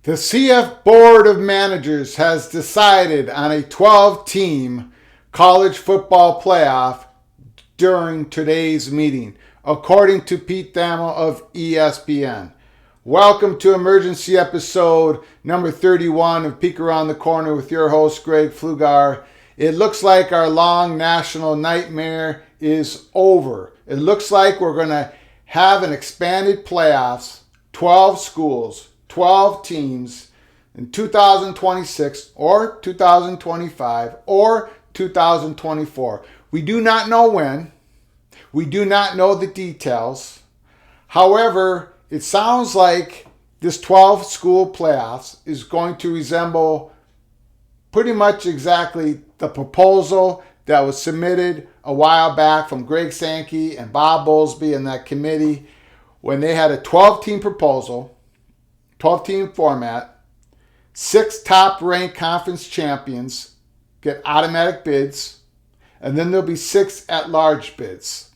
The CF Board of Managers has decided on a 12-team college football playoff during today's meeting, according to Pete Thamel of ESPN. Welcome to emergency episode number 31 of Peek Around the Corner with your host, Greg Pflugar. It looks like our long national nightmare is over. It looks like we're going to have an expanded playoffs, 12 schools, 12 teams in 2026 or 2025 or 2024. We do not know when. We do not know the details. However, it sounds like this 12 school playoffs is going to resemble pretty much exactly the proposal that was submitted a while back from Greg Sankey and Bob Bowlesby and that committee when they had a 12-team proposal, 12-team format, 6 top-ranked conference champions get automatic bids, and then there'll be 6 at-large bids.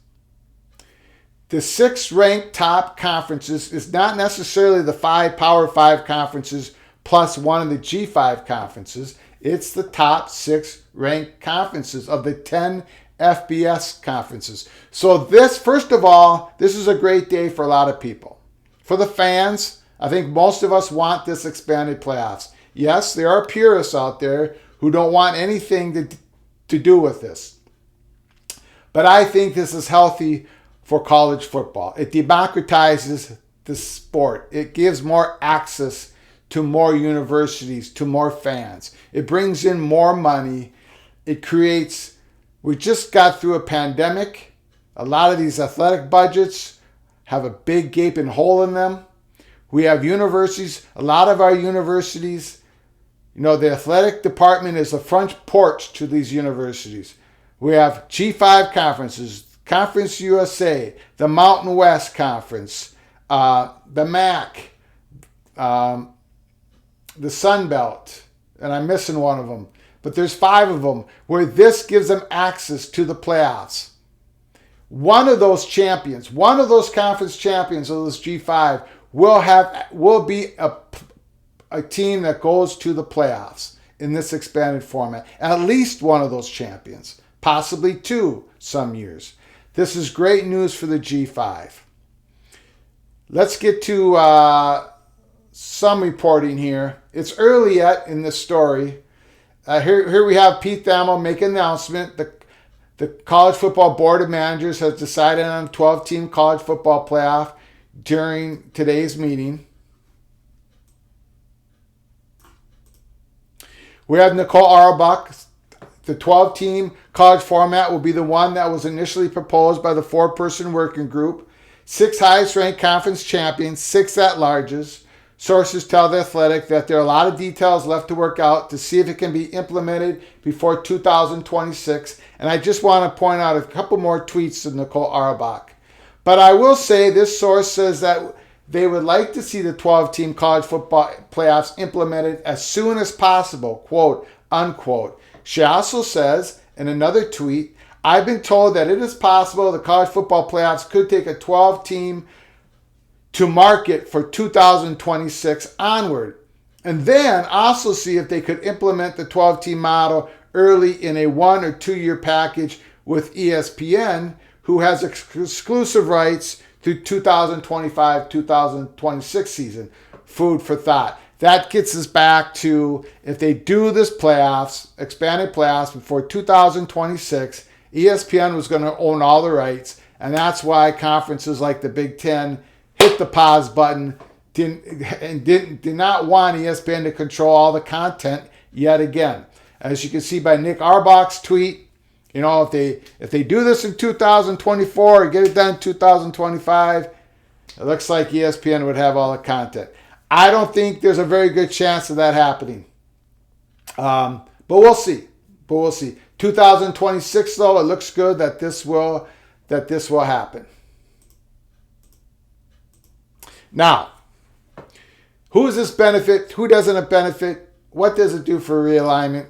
The 6 ranked top conferences is not necessarily the 5 Power 5 conferences plus one of the G5 conferences. It's the top 6 ranked conferences of the 10 FBS conferences. So this, first of all, this is a great day for a lot of people. For the fans, I think most of us want this expanded playoffs. Yes, there are purists out there who don't want anything to do with this. But I think this is healthy for college football. It democratizes the sport. It gives more access to more universities, to more fans. It brings in more money. It creates, we just got through a pandemic. A lot of these athletic budgets have a big gaping hole in them. We have universities, a lot of our universities, the athletic department is the front porch to these universities. We have G5 conferences, Conference USA, the Mountain West Conference, the MAC, the Sun Belt, and I'm missing one of them. But there's 5 of them where this gives them access to the playoffs. One of those champions, one of those conference champions of those G5 will be a team that goes to the playoffs in this expanded format. At least one of those champions, possibly 2 some years. This is great news for the G5. Let's get to some reporting here. It's early yet in this story. Here we have Pete Thamel make an announcement. The College Football Board of Managers has decided on a 12-team college football playoff during today's meeting. We have Nicole Auerbach. The 12-team college format will be the one that was initially proposed by the 4-person working group. 6 highest-ranked conference champions, 6 at-larges. Sources tell The Athletic that there are a lot of details left to work out to see if it can be implemented before 2026. And I just want to point out a couple more tweets of Nicole Auerbach. But I will say this source says that they would like to see the 12-team college football playoffs implemented as soon as possible, quote, unquote. She also says in another tweet, I've been told that it is possible the college football playoffs could take a 12-team to market for 2026 onward. And then also see if they could implement the 12-team model early in a 1 or 2 year package with ESPN, who has exclusive rights through 2025-2026 season. Food for thought. That gets us back to if they do this playoffs, expanded playoffs before 2026, ESPN was going to own all the rights. And that's why conferences like the Big Ten hit the pause button, did not want ESPN to control all the content yet again. As you can see by Nick Auerbach's tweet, if they do this in 2024 or get it done in 2025, it looks like ESPN would have all the content. I don't think there's a very good chance of that happening. But we'll see. 2026 though, it looks good that this will happen. Now, who does this benefit? Who doesn't it benefit? What does it do for realignment?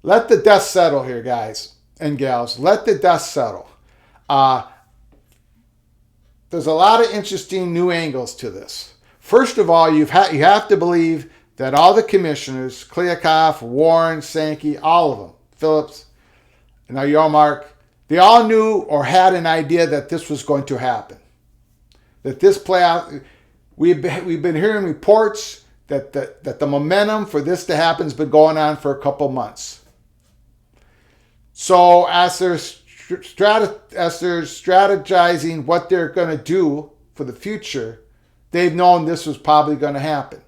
Let the dust settle here, guys and gals. Let the dust settle. There's a lot of interesting new angles to this. First of all, you have to believe that all the commissioners, Kliakoff, Warren, Sankey, all of them, Phillips, and now Yarmark, they all knew or had an idea that this was going to happen. That this playoff, we've been hearing reports that the momentum for this to happen has been going on for a couple months. So as they're strategizing what they're going to do for the future, they've known this was probably going to happen.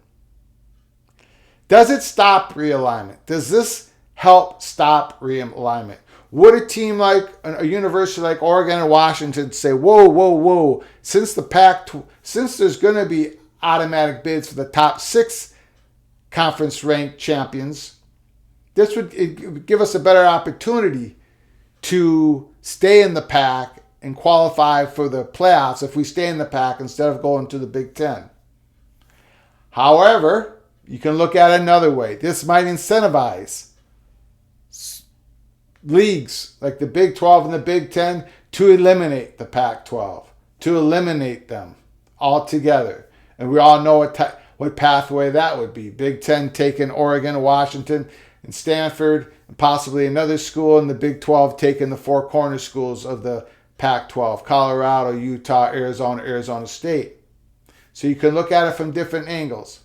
Does it stop realignment? Does this help stop realignment? Would a team like a university like Oregon and Washington say, whoa, since there's going to be automatic bids for the top 6 conference ranked champions, this would give us a better opportunity to stay in the pack and qualify for the playoffs if we stay in the pack instead of going to the Big Ten. However, you can look at it another way. This might incentivize leagues like the Big 12 and the Big 10 to eliminate the Pac-12, to eliminate them altogether. And we all know what pathway that would be. Big 10 taking Oregon, Washington, and Stanford, and possibly another school, and the Big 12 taking the 4 corner schools of the Pac-12, Colorado, Utah, Arizona State. So you can look at it from different angles.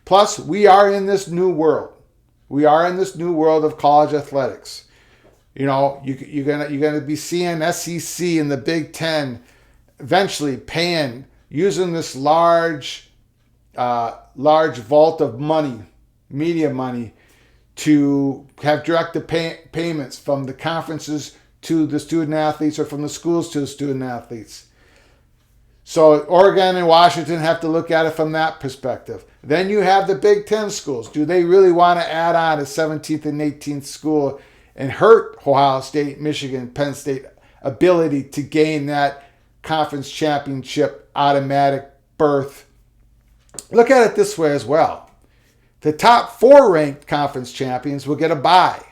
Plus, we are in this new world. We are in this new world of college athletics. You know, you're gonna be seeing SEC and the Big Ten eventually using this large vault of money, media money, to have direct payments from the conferences to the student athletes or from the schools to the student athletes. So Oregon and Washington have to look at it from that perspective. Then you have the Big Ten schools. Do they really want to add on a 17th and 18th school and hurt Ohio State, Michigan, Penn State ability to gain that conference championship automatic berth? Look at it this way as well. The top 4 ranked conference champions will get a bye.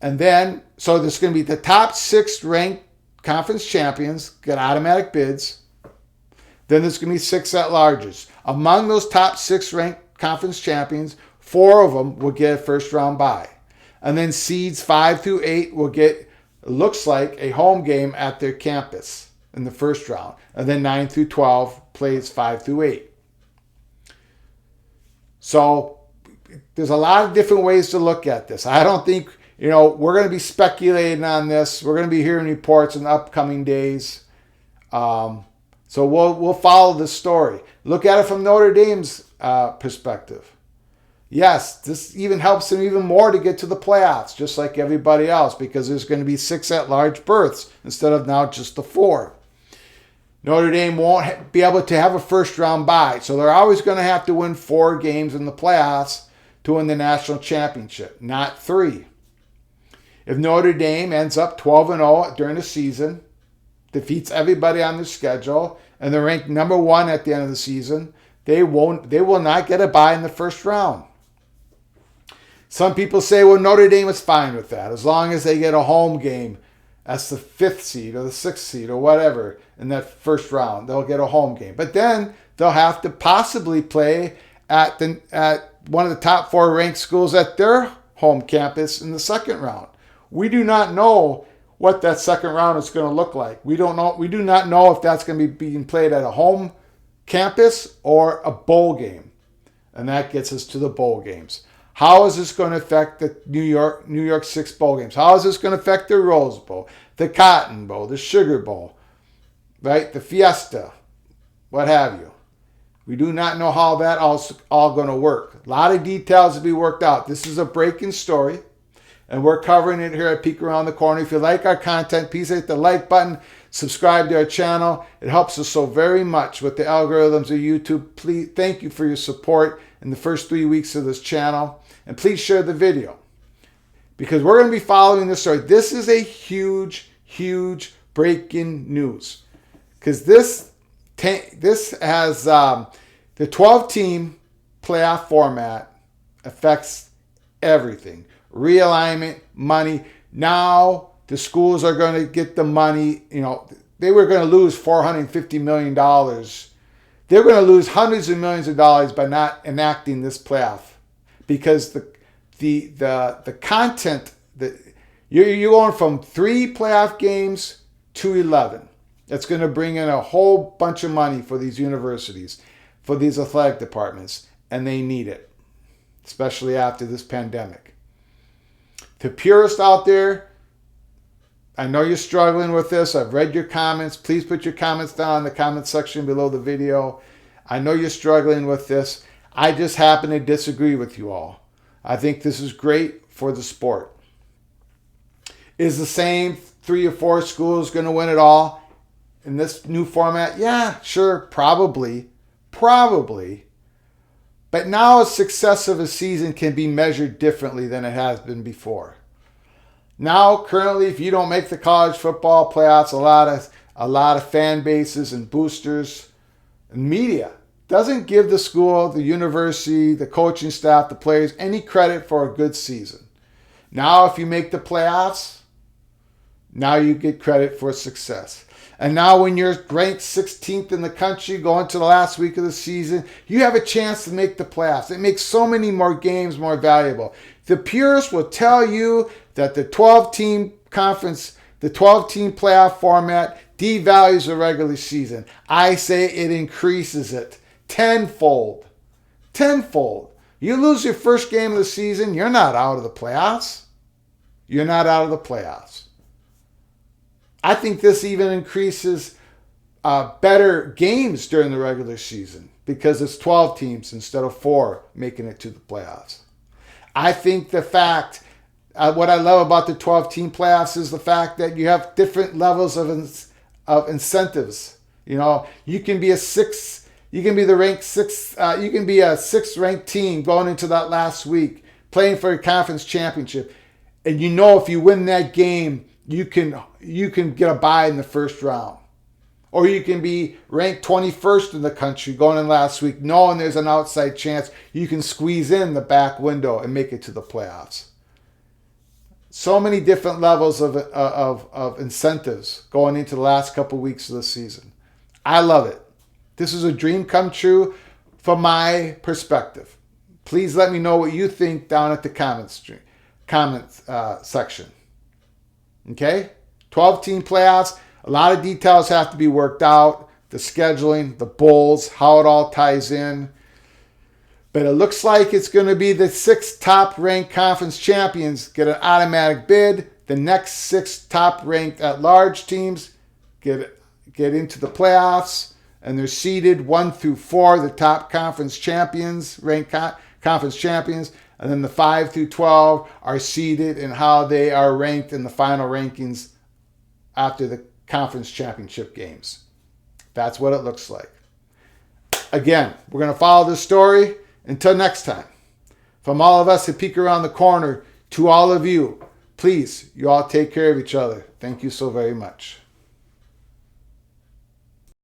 And then, so there's going to be the top 6 ranked conference champions get automatic bids. Then there's going to be 6 at-larges. Among those top 6 ranked conference champions, 4 of them will get a first-round bye. And then seeds 5 through 8 will get, looks like, a home game at their campus in the first round. And then 9 through 12 plays 5 through 8. So there's a lot of different ways to look at this. I don't think, we're going to be speculating on this. We're going to be hearing reports in the upcoming days. So we'll follow the story. Look at it from Notre Dame's perspective. Yes, this even helps them even more to get to the playoffs, just like everybody else, because there's going to be 6 at-large berths instead of now just the 4. Notre Dame won't be able to have a first-round bye, so they're always going to have to win 4 games in the playoffs to win the national championship, not 3. If Notre Dame ends up 12-0 during the season, defeats everybody on their schedule, and they're ranked number 1 at the end of the season, they will not get a bye in the first round. Some people say, well, Notre Dame is fine with that, as long as they get a home game. That's the 5th seed or the 6th seed or whatever in that first round. They'll get a home game. But then they'll have to possibly play at one of the top 4 ranked schools at their home campus in the second round. We do not know what that second round is going to look like. We do not know if that's going to be being played at a home campus or a bowl game. And that gets us to the bowl games. How is this going to affect the New York 6 bowl games? How is this going to affect the Rose Bowl, the Cotton Bowl, the Sugar Bowl, right? The Fiesta, what have you. We do not know how that all going to work. A lot of details to be worked out. This is a breaking story, and we're covering it here at Peek Around the Corner. If you like our content, please hit the like button, subscribe to our channel. It helps us so very much with the algorithms of YouTube. Please, thank you for your support in the first 3 weeks of this channel. And please share the video, because we're going to be following this story. This is a huge, huge breaking news, because this has the 12-team playoff format affects everything. Realignment, money. Now the schools are going to get the money. They were going to lose $450 million They're going to lose hundreds of millions of dollars by not enacting this playoff, because the content that you're going from 3 playoff games to 11. That's going to bring in a whole bunch of money for these universities, for these athletic departments, and they need it, especially after this pandemic. To purists out there, I know you're struggling with this. I've read your comments. Please put your comments down in the comment section below the video. I know you're struggling with this. I just happen to disagree with you all. I think this is great for the sport. Is the same 3 or 4 schools going to win it all in this new format? Yeah, sure, probably. But now a success of a season can be measured differently than it has been before. Now, currently, if you don't make the college football playoffs, a lot of fan bases and boosters and media doesn't give the school, the university, the coaching staff, the players any credit for a good season. Now, if you make the playoffs, now you get credit for success. And now when you're ranked 16th in the country going to the last week of the season, you have a chance to make the playoffs. It makes so many more games more valuable. The purists will tell you that the 12-team conference, the 12-team playoff format devalues the regular season. I say it increases it tenfold. Tenfold. You lose your first game of the season, you're not out of the playoffs. You're not out of the playoffs. I think this even increases better games during the regular season because it's 12 teams instead of 4 making it to the playoffs. I think the fact, what I love about the 12-team playoffs is the fact that you have different levels of incentives. You know, you can be a 6, you can be the ranked 6, you can be a 6th ranked team going into that last week playing for a conference championship, and you know if you win that game, you can get a bye in the first round. Or you can be ranked 21st in the country going in last week, knowing there's an outside chance you can squeeze in the back window and make it to the playoffs. So many different levels of incentives going into the last couple weeks of the season. I love it. This is a dream come true from my perspective. Please let me know what you think down at the comments section. Okay? 12-team playoffs. A lot of details have to be worked out. The scheduling, the bowls, how it all ties in. But it looks like it's going to be the 6 top-ranked conference champions get an automatic bid. The next 6 top-ranked at-large teams get into the playoffs. And they're seeded 1 through 4, the top conference champions, ranked conference champions. And then the 5 through 12 are seeded in how they are ranked in the final rankings after the conference championship games. That's what it looks like. Again, we're going to follow this story. Until next time, from all of us at Peek Around the Corner to all of you, please, you all take care of each other. Thank you so very much.